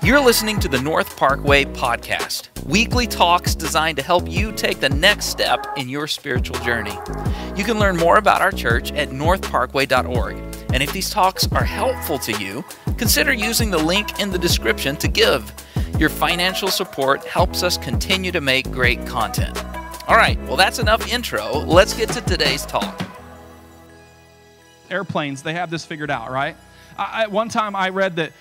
You're listening to the North Parkway Podcast, weekly talks designed to help you take the next step in your spiritual journey. You can learn more about our church at northparkway.org. And if these talks are helpful to you, consider using the link in the description to give. Your financial support helps us continue to make great content. All right, well, that's enough intro. Let's get to today's talk. Airplanes, they have this figured out, right? One time I read that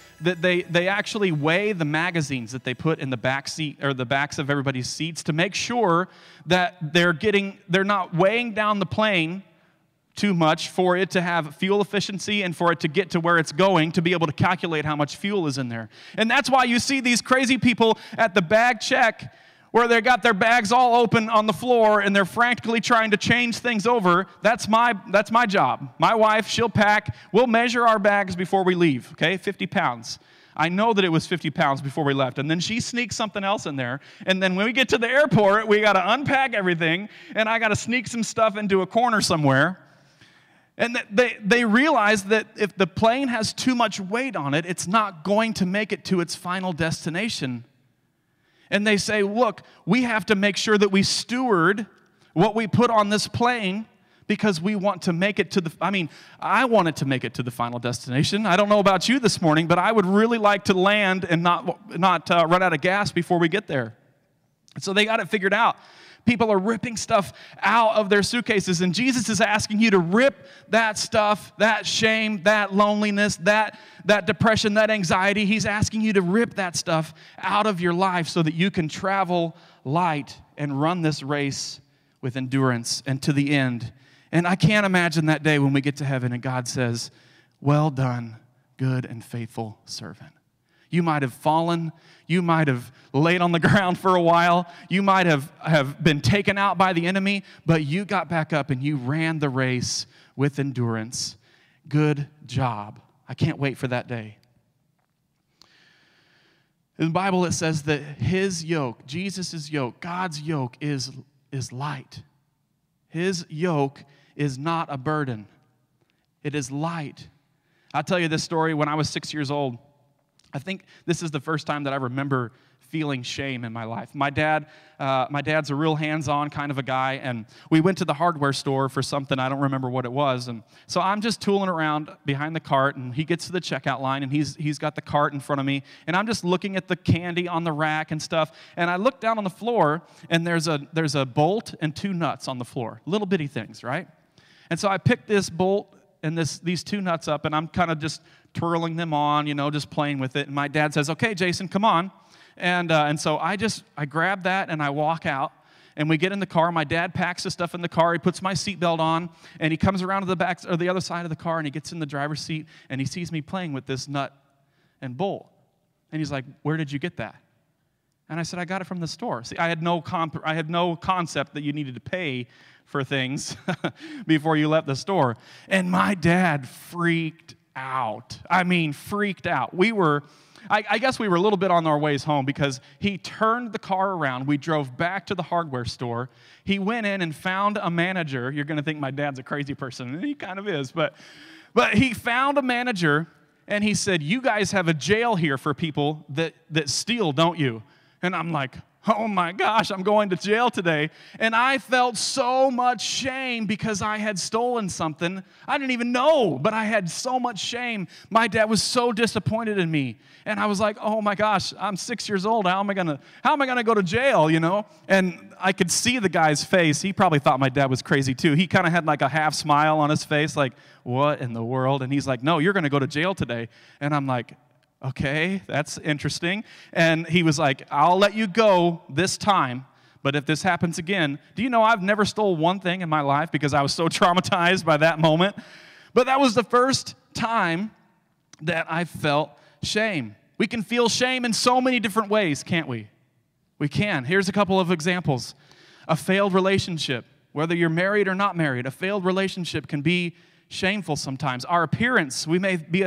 they actually weigh the magazines that they put in the back seat or the backs of everybody's seats to make sure that they're not weighing down the plane too much for it to have fuel efficiency and for it to get to where it's going to be able to calculate how much fuel is in there. And that's why you see these crazy people at the bag check where they got their bags all open on the floor and they're frantically trying to change things over. That's my job. My wife, she'll pack. We'll measure our bags before we leave, okay? 50 pounds. I know that it was 50 pounds before we left. And then she sneaks something else in there. And then when we get to the airport, we got to unpack everything. And I got to sneak some stuff into a corner somewhere. And they realize that if the plane has too much weight on it, it's not going to make it to its final destination. And they say, look, we have to make sure that we steward what we put on this plane because we want to make it to I want it to make it to the final destination. I don't know about you this morning, but I would really like to land and not run out of gas before we get there. So they got it figured out. People are ripping stuff out of their suitcases, and Jesus is asking you to rip that stuff, that shame, that loneliness, that depression, that anxiety. He's asking you to rip that stuff out of your life so that you can travel light and run this race with endurance and to the end. And I can't imagine that day when we get to heaven and God says, "Well done, good and faithful servant." You might have fallen. You might have laid on the ground for a while. You might have been taken out by the enemy, but you got back up and you ran the race with endurance. Good job. I can't wait for that day. In the Bible, it says that his yoke, Jesus' yoke, God's yoke is light. His yoke is not a burden. It is light. I'll tell you this story. When I was 6 years old, I think this is the first time that I remember feeling shame in my life. My dad's a real hands-on kind of a guy, and we went to the hardware store for something. I don't remember what it was, and so I'm just tooling around behind the cart, and he gets to the checkout line, and he's got the cart in front of me, and I'm just looking at the candy on the rack and stuff, and I look down on the floor, and there's a bolt and two nuts on the floor, little bitty things, right? And so I picked this bolt and these two nuts up, and I'm kind of just twirling them on, just playing with it. And my dad says, "Okay, Jason, come on." And so I grab that and I walk out, and we get in the car. My dad packs the stuff in the car. He puts my seatbelt on, and he comes around to the back or the other side of the car, and he gets in the driver's seat, and he sees me playing with this nut and bolt. And he's like, "Where did you get that?" And I said, "I got it from the store." See, I had no concept that you needed to pay for things before you left the store. And my dad freaked out. I mean, freaked out. I guess we were a little bit on our ways home because he turned the car around. We drove back to the hardware store. He went in and found a manager. You're going to think my dad's a crazy person, and he kind of is. But he found a manager, and he said, "You guys have a jail here for people that steal, don't you?" And I'm like, "Oh my gosh, I'm going to jail today." And I felt so much shame because I had stolen something. I didn't even know, but I had so much shame. My dad was so disappointed in me. And I was like, "Oh my gosh, I'm 6 years old. How am I gonna go to jail, And I could see the guy's face. He probably thought my dad was crazy too. He kind of had like a half smile on his face, like, "What in the world?" And he's like, "No, you're gonna go to jail today." And I'm like, "Okay, that's interesting." And he was like, "I'll let you go this time, but if this happens again," do you know I've never stole one thing in my life because I was so traumatized by that moment? But that was the first time that I felt shame. We can feel shame in so many different ways, can't we? We can. Here's a couple of examples. A failed relationship, whether you're married or not married, a failed relationship can be shameful sometimes. Our appearance, we may be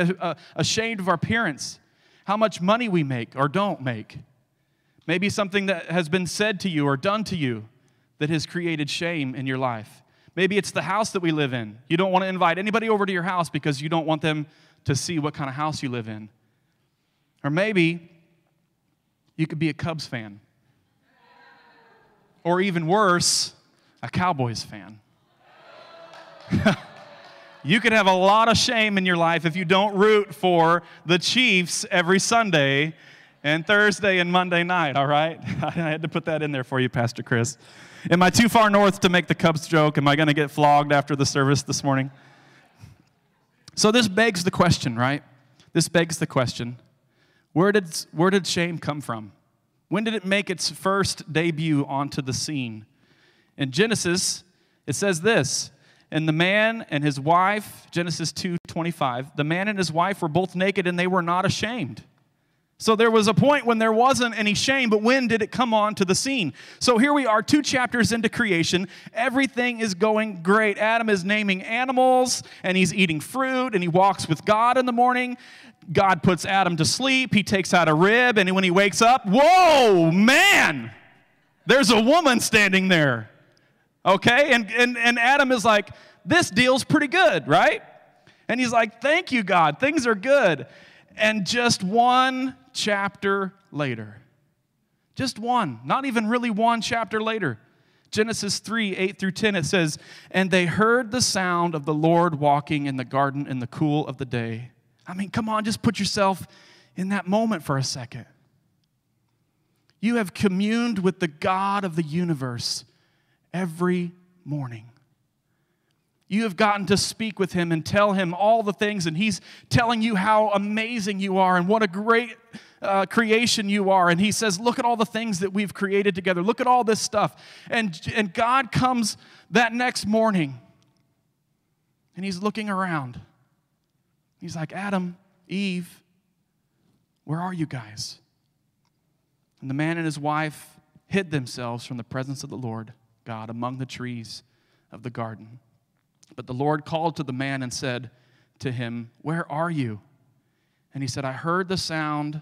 ashamed of our appearance. How much money we make or don't make. Maybe something that has been said to you or done to you that has created shame in your life. Maybe it's the house that we live in. You don't want to invite anybody over to your house because you don't want them to see what kind of house you live in. Or maybe you could be a Cubs fan. Or even worse, a Cowboys fan. You could have a lot of shame in your life if you don't root for the Chiefs every Sunday and Thursday and Monday night, all right? I had to put that in there for you, Pastor Chris. Am I too far north to make the Cubs joke? Am I going to get flogged after the service this morning? So this begs the question, right? This begs the question, where did shame come from? When did it make its first debut onto the scene? In Genesis, it says this, and the man and his wife, Genesis 2:25, the man and his wife were both naked and they were not ashamed. So there was a point when there wasn't any shame, but when did it come onto the scene? So here we are, 2 chapters into creation. Everything is going great. Adam is naming animals, and he's eating fruit, and he walks with God in the morning. God puts Adam to sleep. He takes out a rib, and when he wakes up, whoa, man, there's a woman standing there. Okay? And Adam is like, this deal's pretty good, right? And he's like, thank you, God. Things are good. And just 1 chapter later, just one, not even really 1 chapter later, Genesis 3:8-10, it says, and they heard the sound of the Lord walking in the garden in the cool of the day. I mean, come on, just put yourself in that moment for a second. You have communed with the God of the universe every morning. You have gotten to speak with him and tell him all the things, and he's telling you how amazing you are and what a great creation you are. And he says, look at all the things that we've created together. Look at all this stuff. And God comes that next morning, and he's looking around. He's like, Adam, Eve, where are you guys? And the man and his wife hid themselves from the presence of the Lord God among the trees of the garden. But the Lord called to the man and said to him, where are you? And he said, I heard the sound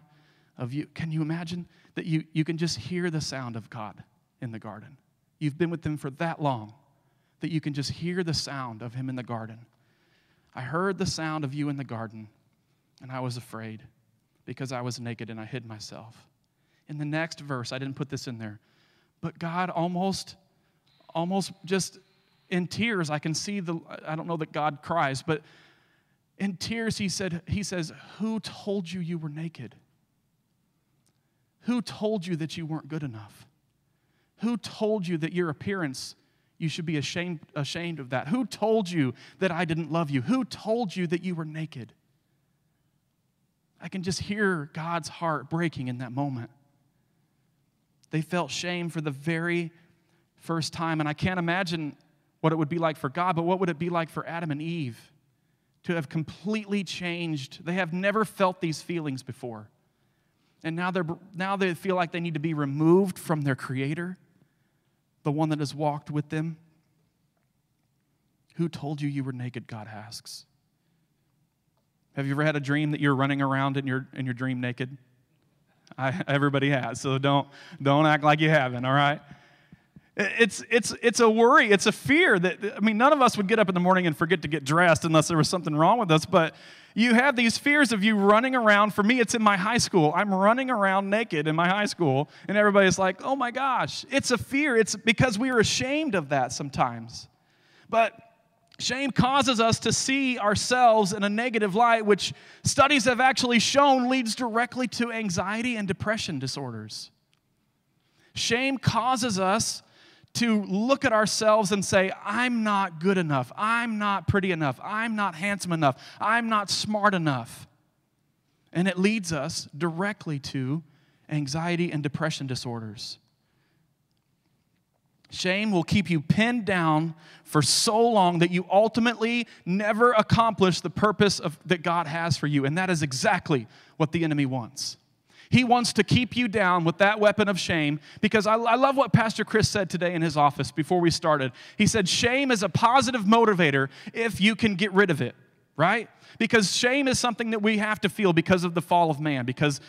of you. Can you imagine that you can just hear the sound of God in the garden? You've been with him for that long that you can just hear the sound of him in the garden. I heard the sound of you in the garden, and I was afraid because I was naked and I hid myself. In the next verse, I didn't put this in there, but God almost just in tears, I can see I don't know that God cries, but in tears he says, who told you you were naked? Who told you that you weren't good enough? Who told you that your appearance, you should be ashamed of that? Who told you that I didn't love you? Who told you that you were naked? I can just hear God's heart breaking in that moment. They felt shame for the very first time, and I can't imagine what it would be like for God, but what would it be like for Adam and Eve to have completely changed? They have never felt these feelings before. And now they feel like they need to be removed from their Creator, the one that has walked with them. Who told you you were naked, God asks. Have you ever had a dream that you're running around in your dream naked? Everybody has, so don't act like you haven't, all right? It's a worry, it's a fear that, none of us would get up in the morning and forget to get dressed unless there was something wrong with us, but you have these fears of you running around. For me, it's in my high school. I'm running around naked in my high school, and everybody's like, oh my gosh, it's a fear. It's because we are ashamed of that sometimes. But shame causes us to see ourselves in a negative light, which studies have actually shown leads directly to anxiety and depression disorders. Shame causes us to look at ourselves and say, I'm not good enough, I'm not pretty enough, I'm not handsome enough, I'm not smart enough. And it leads us directly to anxiety and depression disorders. Shame will keep you pinned down for so long that you ultimately never accomplish the purpose that God has for you. And that is exactly what the enemy wants. He wants to keep you down with that weapon of shame, because I love what Pastor Chris said today in his office before we started. He said shame is a positive motivator if you can get rid of it, right? Because shame is something that we have to feel because of the fall of man, because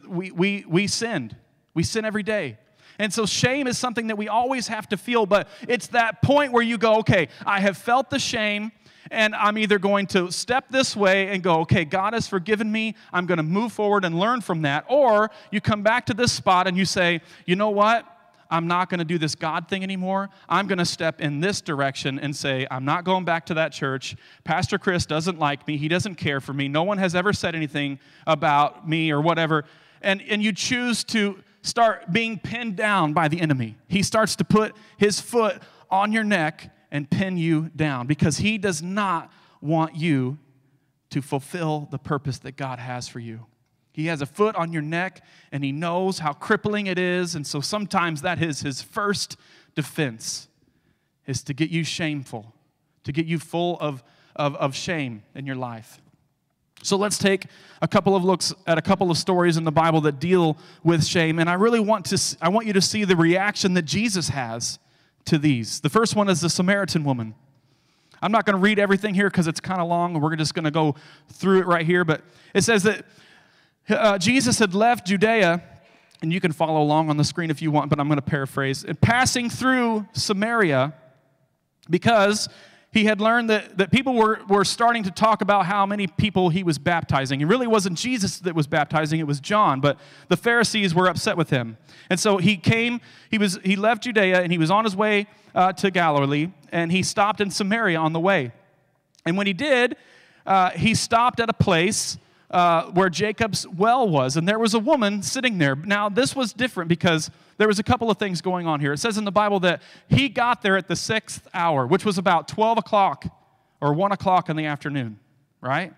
we sinned. We sin every day. And so shame is something that we always have to feel, but it's that point where you go, okay, I have felt the shame, And I'm either going to step this way and go, okay, God has forgiven me. I'm going to move forward and learn from that. Or you come back to this spot and you say, you know what? I'm not going to do this God thing anymore. I'm going to step in this direction and say, I'm not going back to that church. Pastor Chris doesn't like me. He doesn't care for me. No one has ever said anything about me or whatever. And you choose to start being pinned down by the enemy. He starts to put his foot on your neck and pin you down because he does not want you to fulfill the purpose that God has for you. He has a foot on your neck, and he knows how crippling it is, and so sometimes that is his first defense, is to get you shameful, to get you full of shame in your life. So let's take a couple of looks at a couple of stories in the Bible that deal with shame, and I want you to see the reaction that Jesus has to these. The first one is the Samaritan woman. I'm not going to read everything here because it's kind of long, and we're just going to go through it right here, but it says that Jesus had left Judea, and you can follow along on the screen if you want, but I'm going to paraphrase, and passing through Samaria because he had learned that people were starting to talk about how many people he was baptizing. It really wasn't Jesus that was baptizing, it was John, but the Pharisees were upset with him. And so he left Judea, and he was on his way to Galilee, and he stopped in Samaria on the way. And when he did, he stopped at a place where Jacob's well was, and there was a woman sitting there. Now, this was different because there was a couple of things going on here. It says in the Bible that he got there at the 6th hour, which was about 12 o'clock or 1 o'clock in the afternoon, right?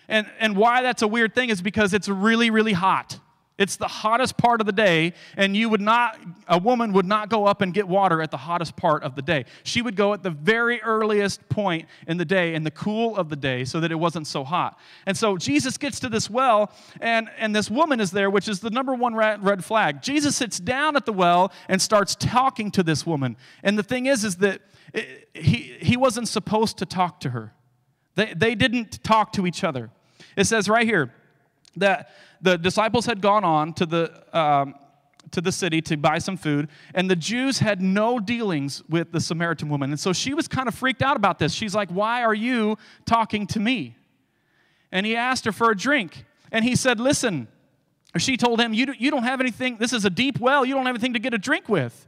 And why that's a weird thing is because it's really, really hot. It's the hottest part of the day, and a woman would not go up and get water at the hottest part of the day. She would go at the very earliest point in the day, in the cool of the day, so that it wasn't so hot. And so Jesus gets to this well, and this woman is there, which is the number one red flag. Jesus sits down at the well and starts talking to this woman. And the thing is that he wasn't supposed to talk to her. They didn't talk to each other. It says right here that the disciples had gone on to the city to buy some food, and the Jews had no dealings with the Samaritan woman. And so she was kind of freaked out about this. She's like, why are you talking to me? And he asked her for a drink. And he said, listen, or she told him, you don't have anything, this is a deep well, you don't have anything to get a drink with.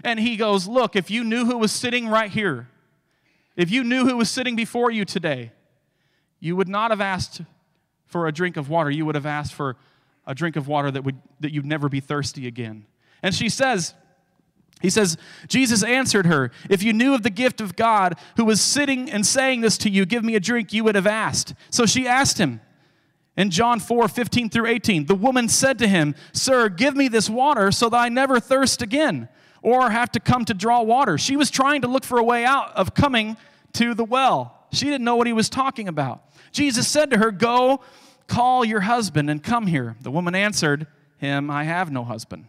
And he goes, look, if you knew who was sitting right here, if you knew who was sitting before you today, you would not have asked for a drink of water. You would have asked for a drink of water that you'd never be thirsty again. And he says, Jesus answered her, if you knew of the gift of God who was sitting and saying this to you, give me a drink, you would have asked. So she asked him. In John 4:15 through 18, the woman said to him, sir, give me this water so that I never thirst again or have to come to draw water. She was trying to look for a way out of coming to the well. She didn't know what he was talking about. Jesus said to her, go call your husband and come here. The woman answered him, I have no husband.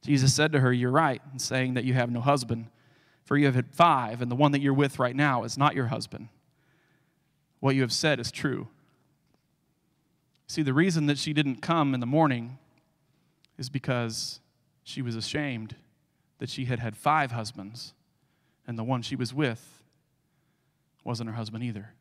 Jesus said to her, you're right in saying that you have no husband, for you have had 5, and the one that you're with right now is not your husband. What you have said is true. See, the reason that she didn't come in the morning is because she was ashamed that she had had 5 husbands, and the one she was with wasn't her husband either.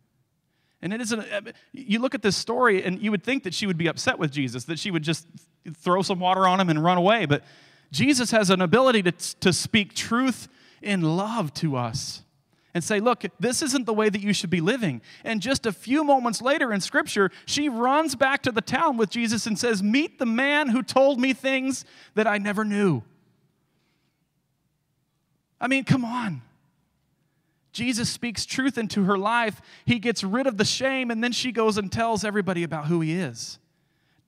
And you look at this story, and you would think that she would be upset with Jesus, that she would just throw some water on him and run away. But Jesus has an ability to speak truth in love to us and say, look, this isn't the way that you should be living. And just a few moments later in Scripture, she runs back to the town with Jesus and says, meet the man who told me things that I never knew. I mean, come on. Jesus speaks truth into her life. He gets rid of the shame, and then she goes and tells everybody about who he is.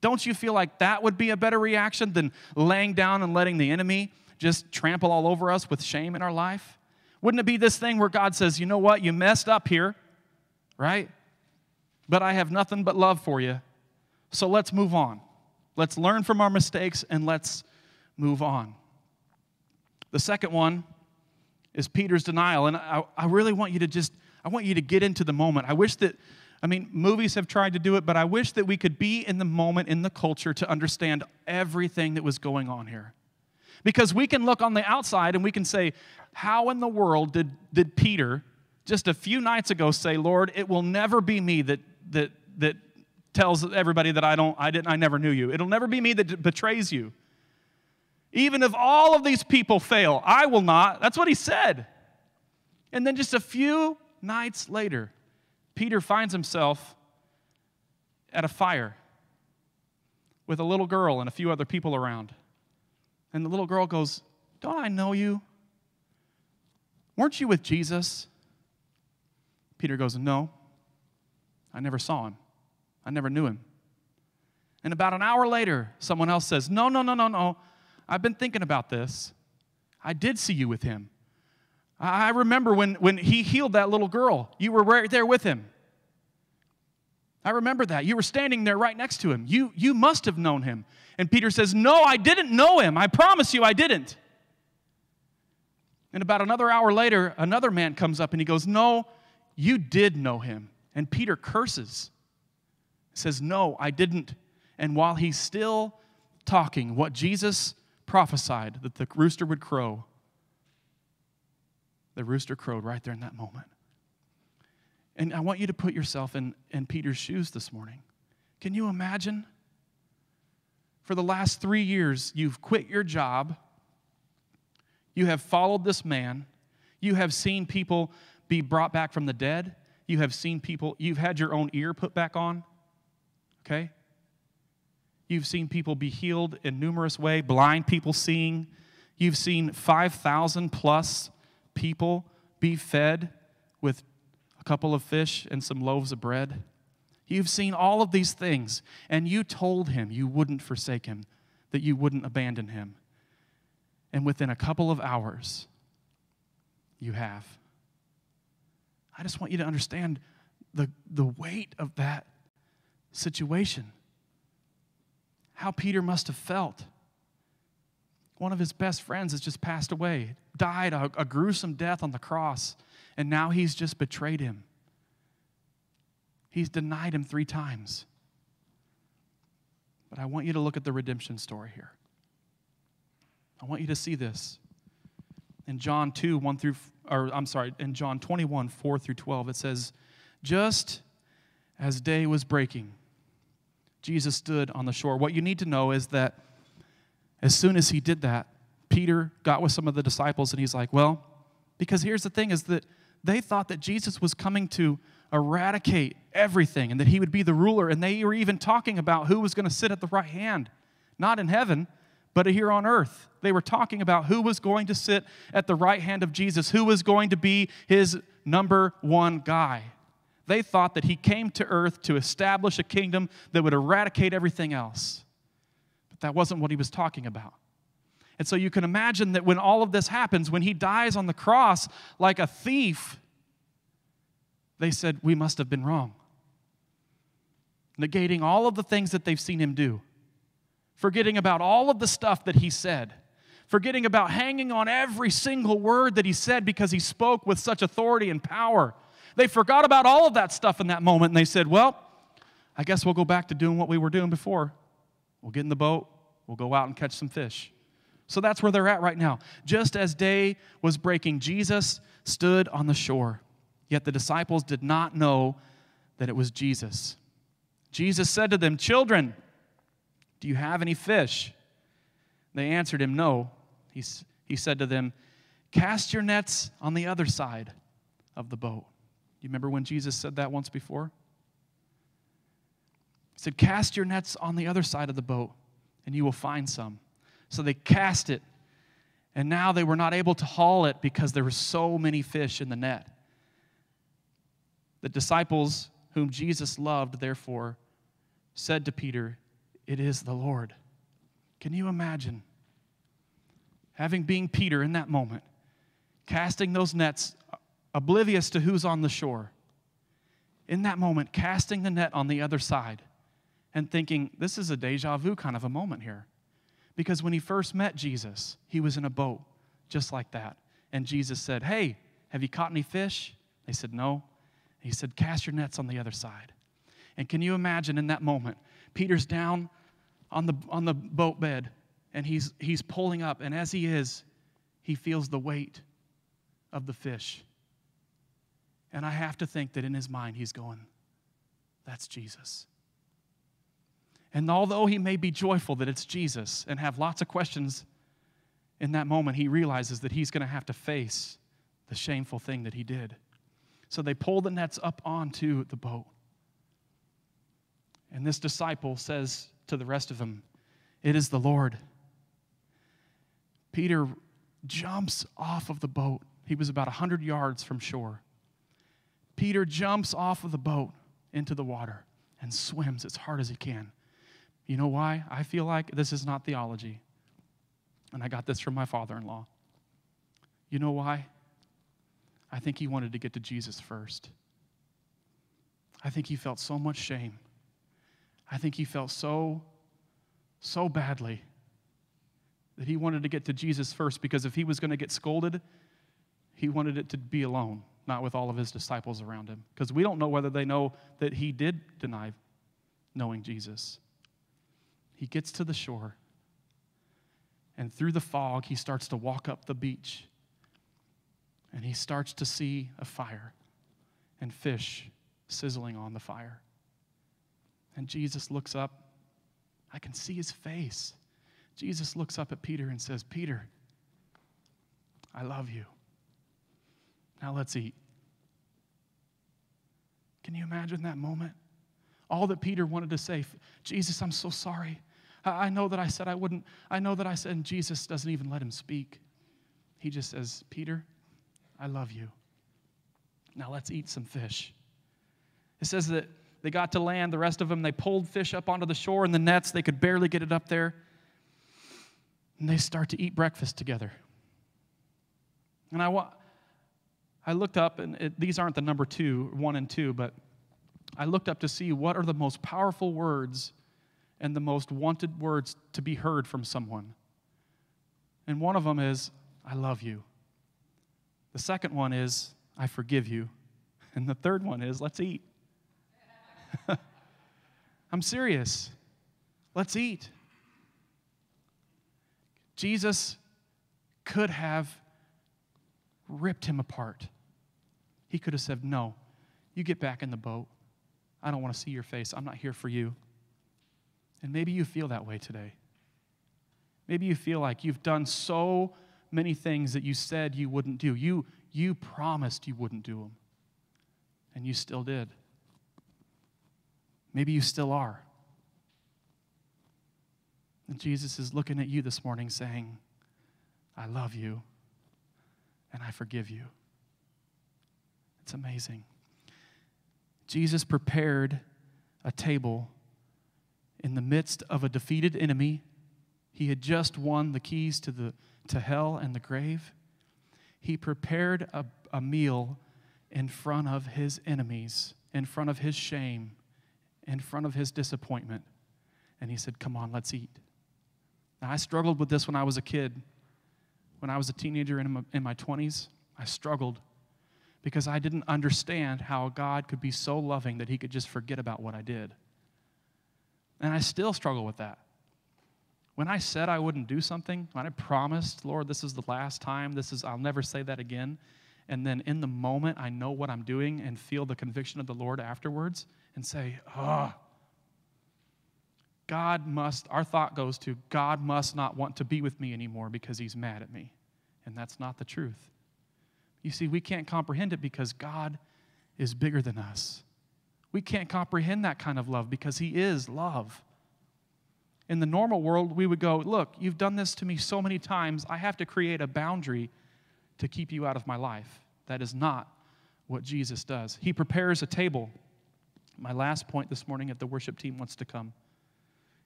Don't you feel like that would be a better reaction than laying down and letting the enemy just trample all over us with shame in our life? Wouldn't it be this thing where God says, you know what, you messed up here, right? But I have nothing but love for you, so let's move on. Let's learn from our mistakes, and let's move on. The second one is Peter's denial. And I really want you to get into the moment. Movies have tried to do it, but I wish that we could be in the moment, in the culture, to understand everything that was going on here. Because we can look on the outside and we can say, how in the world did Peter just a few nights ago say, Lord, it will never be me that tells everybody that I never knew you. It'll never be me that betrays you. Even if all of these people fail, I will not. That's what he said. And then just a few nights later, Peter finds himself at a fire with a little girl and a few other people around. And the little girl goes, don't I know you? Weren't you with Jesus? Peter goes, no, I never saw him. I never knew him. And about an hour later, someone else says, no. I've been thinking about this. I did see you with him. I remember when he healed that little girl. You were right there with him. I remember that. You were standing there right next to him. You must have known him. And Peter says, no, I didn't know him. I promise you I didn't. And about another hour later, another man comes up and he goes, no, you did know him. And Peter curses. He says, no, I didn't. And while he's still talking, what Jesus prophesied, that the rooster would crow, the rooster crowed right there in that moment. And I want you to put yourself in Peter's shoes this morning. Can you imagine? For the last 3 years, you've quit your job. You have followed this man. You have seen people be brought back from the dead. You have seen people, you've had your own ear put back on. Okay? You've seen people be healed in numerous ways, blind people seeing. You've seen 5,000 plus people be fed with a couple of fish and some loaves of bread. You've seen all of these things, and you told him you wouldn't forsake him, that you wouldn't abandon him. And within a couple of hours, you have. I just want you to understand the weight of that situation. How Peter must have felt. One of his best friends has just passed away, died a gruesome death on the cross, and now he's just betrayed him. He's denied him 3 times. But I want you to look at the redemption story here. I want you to see this. In John 21, 4 through 12, it says, just as day was breaking, Jesus stood on the shore. What you need to know is that as soon as he did that, Peter got with some of the disciples and he's like, well, because here's the thing is that they thought that Jesus was coming to eradicate everything and that he would be the ruler. And they were even talking about who was going to sit at the right hand, not in heaven, but here on earth. They were talking about who was going to sit at the right hand of Jesus, who was going to be his number one guy. They thought that he came to earth to establish a kingdom that would eradicate everything else. But that wasn't what he was talking about. And so you can imagine that when all of this happens, when he dies on the cross like a thief, they said, we must have been wrong. Negating all of the things that they've seen him do. Forgetting about all of the stuff that he said. Forgetting about hanging on every single word that he said because he spoke with such authority and power. They forgot about all of that stuff in that moment, and they said, well, I guess we'll go back to doing what we were doing before. We'll get in the boat. We'll go out and catch some fish. So that's where they're at right now. Just as day was breaking, Jesus stood on the shore. Yet the disciples did not know that it was Jesus. Jesus said to them, children, do you have any fish? They answered him, no. He said to them, cast your nets on the other side of the boat. You remember when Jesus said that once before? He said, cast your nets on the other side of the boat, and you will find some. So they cast it, and now they were not able to haul it because there were so many fish in the net. The disciples whom Jesus loved, therefore, said to Peter, it is the Lord. Can you imagine having been Peter in that moment, casting those nets, oblivious to who's on the shore, in that moment, casting the net on the other side and thinking, this is a deja vu kind of a moment here. Because when he first met Jesus, he was in a boat just like that. And Jesus said, hey, have you caught any fish? They said, no. He said, cast your nets on the other side. And can you imagine in that moment, Peter's down on the boat bed, and he's pulling up, and as he feels the weight of the fish. And I have to think that in his mind he's going, that's Jesus. And although he may be joyful that it's Jesus and have lots of questions, in that moment he realizes that he's going to have to face the shameful thing that he did. So they pull the nets up onto the boat. And this disciple says to the rest of them, it is the Lord. Peter jumps off of the boat. He was about 100 yards from shore. Peter jumps off of the boat into the water and swims as hard as he can. You know why? I feel like this is not theology. And I got this from my father-in-law. You know why? I think he wanted to get to Jesus first. I think he felt so much shame. I think he felt so badly that he wanted to get to Jesus first, because if he was going to get scolded, he wanted it to be alone, not with all of his disciples around him. Because we don't know whether they know that he did deny knowing Jesus. He gets to the shore, and through the fog, he starts to walk up the beach, and he starts to see a fire and fish sizzling on the fire. And Jesus looks up. I can see his face. Jesus looks up at Peter and says, Peter, I love you. Now let's eat. Can you imagine that moment? All that Peter wanted to say, Jesus, I'm so sorry. I know that I said I wouldn't. I know that I said, and Jesus doesn't even let him speak. He just says, Peter, I love you. Now let's eat some fish. It says that they got to land, the rest of them, they pulled fish up onto the shore in the nets. They could barely get it up there. And they start to eat breakfast together. And I looked up, and these aren't the number 1 and 2, but I looked up to see what are the most powerful words and the most wanted words to be heard from someone. And one of them is, I love you. The second one is, I forgive you. And the third one is, let's eat. I'm serious. Let's eat. Jesus could have ripped him apart. He could have said, no, you get back in the boat. I don't want to see your face. I'm not here for you. And maybe you feel that way today. Maybe you feel like you've done so many things that you said you wouldn't do. You promised you wouldn't do them, and you still did. Maybe you still are. And Jesus is looking at you this morning saying, I love you, and I forgive you. It's amazing. Jesus prepared a table in the midst of a defeated enemy. He had just won the keys to hell and the grave. He prepared a meal in front of his enemies, in front of his shame, in front of his disappointment. And he said, come on, let's eat. Now, I struggled with this when I was a kid. When I was a teenager in my 20s, I struggled because I didn't understand how God could be so loving that he could just forget about what I did. And I still struggle with that. When I said I wouldn't do something, when I promised, Lord, this is the last time, I'll never say that again, and then in the moment I know what I'm doing and feel the conviction of the Lord afterwards and say, our thought goes to, God must not want to be with me anymore because he's mad at me. And that's not the truth. You see, we can't comprehend it because God is bigger than us. We can't comprehend that kind of love because he is love. In the normal world, we would go, look, you've done this to me so many times, I have to create a boundary to keep you out of my life. That is not what Jesus does. He prepares a table. My last point this morning, if the worship team wants to come.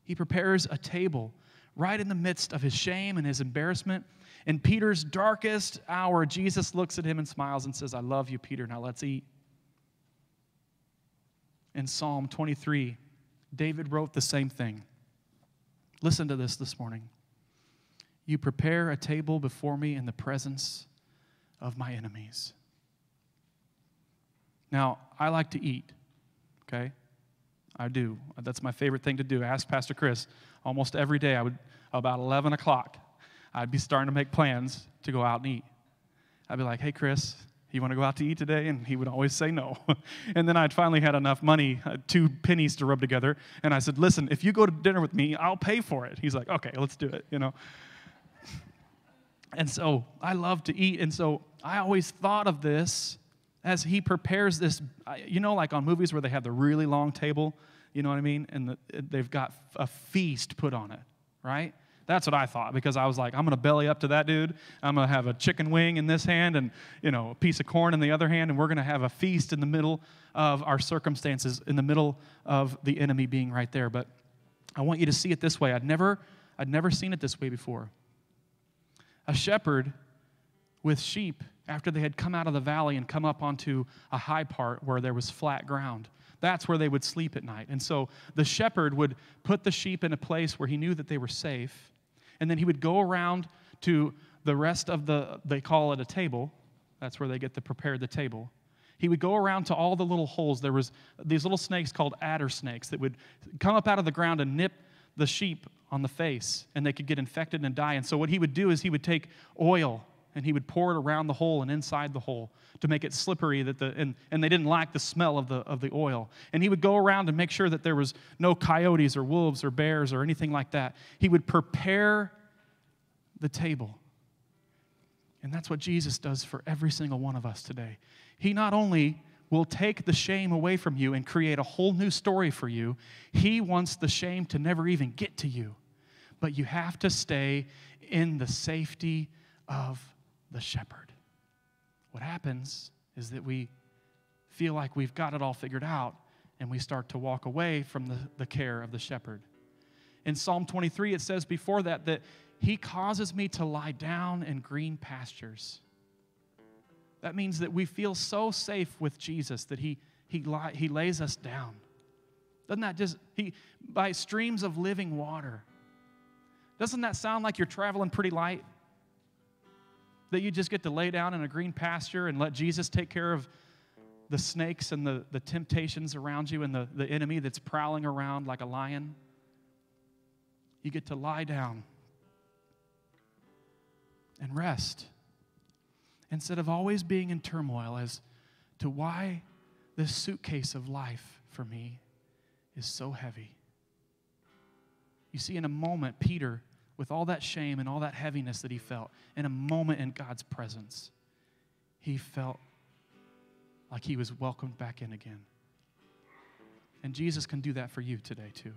He prepares a table right in the midst of his shame and his embarrassment. In Peter's darkest hour, Jesus looks at him and smiles and says, I love you, Peter. Now let's eat. In Psalm 23, David wrote the same thing. Listen to this morning. You prepare a table before me in the presence of my enemies. Now, I like to eat, okay? I do. That's my favorite thing to do. Ask Pastor Chris. Almost every day, about 11 o'clock, I'd be starting to make plans to go out and eat. I'd be like, hey, Chris, You want to go out to eat today? And he would always say no. And then I'd finally had enough money, 2 pennies to rub together. And I said, listen, if you go to dinner with me, I'll pay for it. He's like, okay, let's do it, And so I love to eat. And so I always thought of this as he prepares this, like on movies where they have the really long table, you know what I mean? And they've got a feast put on it, right? That's what I thought, because I was like, I'm going to belly up to that dude. I'm going to have a chicken wing in this hand and, a piece of corn in the other hand, and we're going to have a feast in the middle of our circumstances, in the middle of the enemy being right there. But I want you to see it this way. I'd never seen it this way before. A shepherd with sheep, after they had come out of the valley and come up onto a high part where there was flat ground, that's where they would sleep at night. And so the shepherd would put the sheep in a place where he knew that they were safe, and then he would go around to the rest of they call it a table. That's where they get to prepare the table. He would go around to all the little holes. There was these little snakes called adder snakes that would come up out of the ground and nip the sheep on the face, and they could get infected and die. And so what he would do is he would take oil and he would pour it around the hole and inside the hole to make it slippery, and they didn't like the smell of the oil. And he would go around and make sure that there was no coyotes or wolves or bears or anything like that. He would prepare the table. And that's what Jesus does for every single one of us today. He not only will take the shame away from you and create a whole new story for you, he wants the shame to never even get to you. But you have to stay in the safety of the shepherd. What happens is that we feel like we've got it all figured out, and we start to walk away from the care of the shepherd. In Psalm 23, it says before that he causes me to lie down in green pastures. That means that we feel so safe with Jesus that he lays us down. Doesn't that by streams of living water? Doesn't that sound like you're traveling pretty light? That you just get to lay down in a green pasture and let Jesus take care of the snakes and the temptations around you and the enemy that's prowling around like a lion? You get to lie down and rest instead of always being in turmoil as to why this suitcase of life for me is so heavy. You see, in a moment, Peter, with all that shame and all that heaviness that he felt, in a moment in God's presence, he felt like he was welcomed back in again. And Jesus can do that for you today too.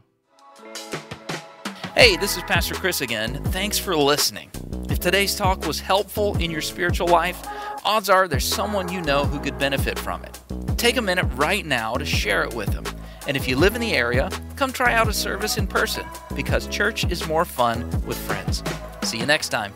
Hey, this is Pastor Chris again. Thanks for listening. If today's talk was helpful in your spiritual life, odds are there's someone you know who could benefit from it. Take a minute right now to share it with them. And if you live in the area, come try out a service in person, because church is more fun with friends. See you next time.